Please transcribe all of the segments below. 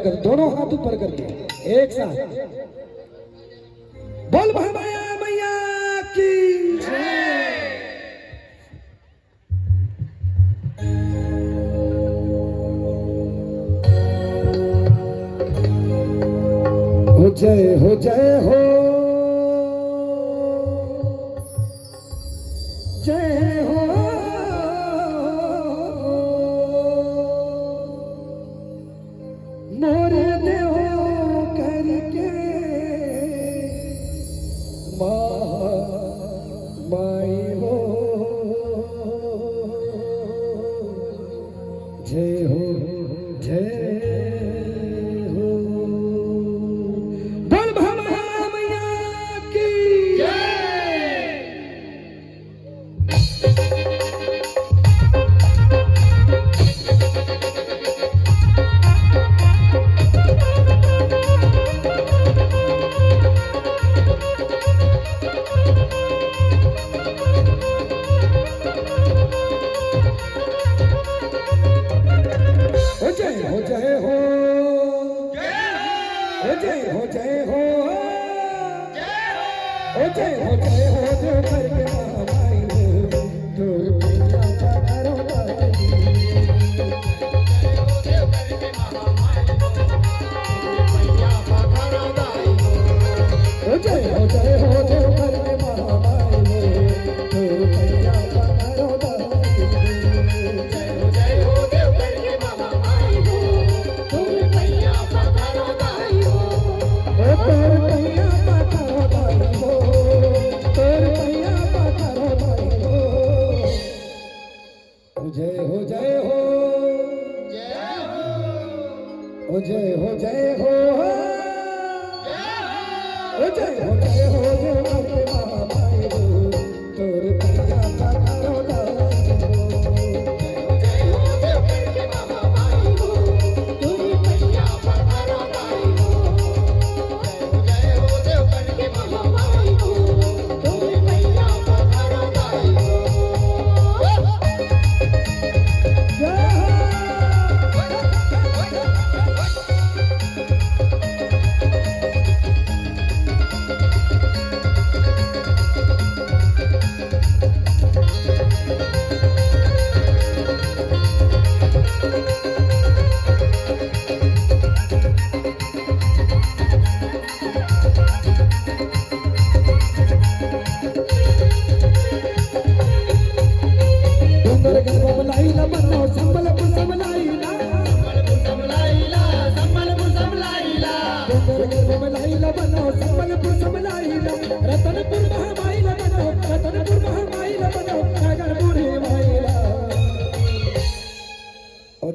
कर, दोनों हाथ ऊपर करके एक साथ बोल महामाया मैया की जय हो जय हो जय हो मोरे देव करके माई हो जय हो जय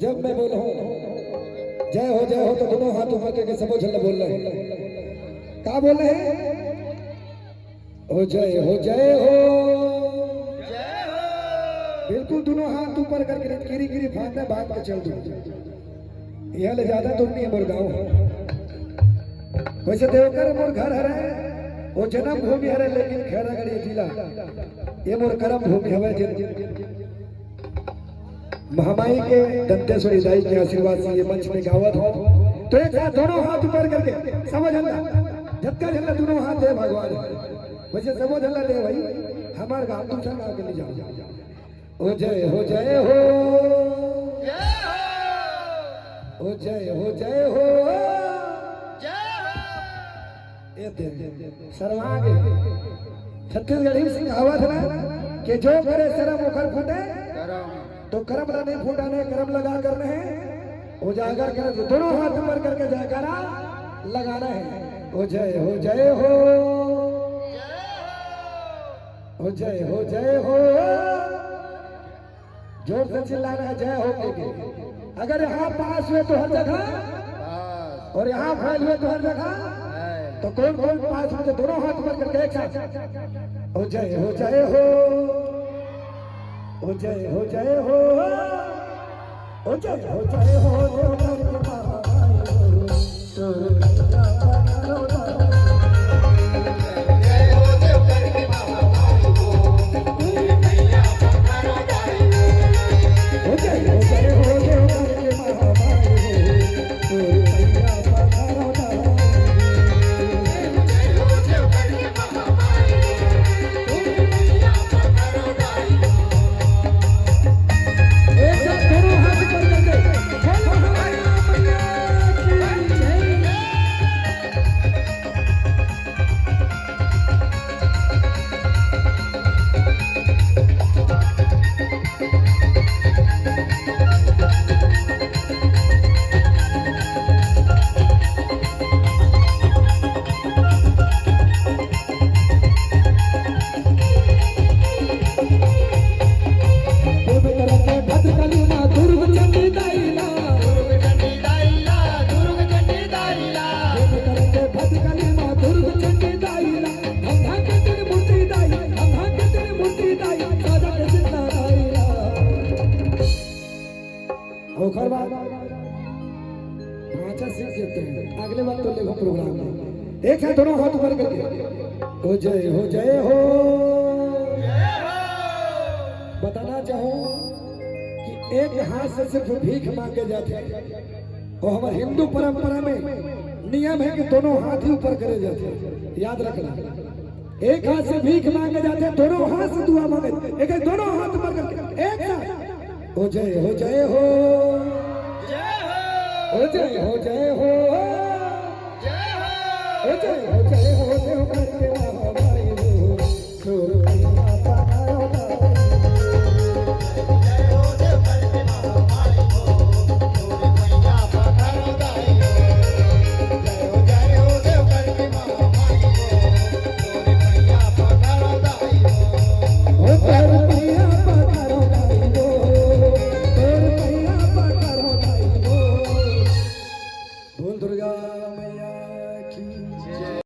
जब मैं बोलूं जय हो तो दोनों हाथ उठा के सब झल्ला बोल रहे हैं। क्या बोल रहे हैं? हो जय हो जय हो बिल्कुल दोनों हाथ ऊपर करके गिरी गिरी फांदा भाग के चल दो। यह ले ज्यादा दूर नहीं है मोर गाँव। वैसे देवकर मोर घर है, वो जन्म भूमि है, लेकिन खैरागढ़ जिला ये मोर कर्म भूमि है। महामाई के दंतेश्वरी दाई के आशीर्वाद से ये मंच में गावत हो तो एक साथ दोनों हाथ ऊपर करके समझ हल्ला झटका झल्ला दोनों हाथ दे भगवान। वैसे समझ हल्ला दे भाई हमारे गांव दूसरा गांव के ले जाओ। ओ जय हो जय हो ओ जय हो जय हो ये दे सर्वांग छत्तीसगढ़ी सिंह कहावत है ना कि जो करे शर्म मुखर फूटे तो कर्म नहीं फूटाने कर्म लगा करने हैं। उजागर कर दोनों हाथ ऊपर करके जयकारा लगाना है। ओ जय हो जय हो ओ जय हो जय हो जोर से चिल्लाना है जय हो के। अगर यहाँ पास हुए तो हर जगह और यहाँ फैल हुए तो हर जगह तो कौन कौन पास हुए दोनों हाथ ऊपर करके एक साथ ओ जय हो जय हो ओ जय हो जय हो ओ जय हो जय हो जय हो जय हो देते हैं अगले बार तो देखो प्रोग्राम में एक है दोनों हाथ ऊपर करके हो जय हो जय हो। बताना चाहूं कि एक हाथ से सिर्फ भीख मांगे जाते हैं और हमारे हिंदू परंपरा में नियम है कि दोनों हाथ ही ऊपर करे जाते हैं, याद रखना। एक हाथ से भीख मांगे जाते हैं, दोनों हाथ से दुआ मांगे, एक दोनों हाथ ऊपर करके एक साथ हो जय हो जय हो, हो जय हो जय हो, हो जय हो जय हो, देव करके भाई हो छोड़ दुर्गा मैया की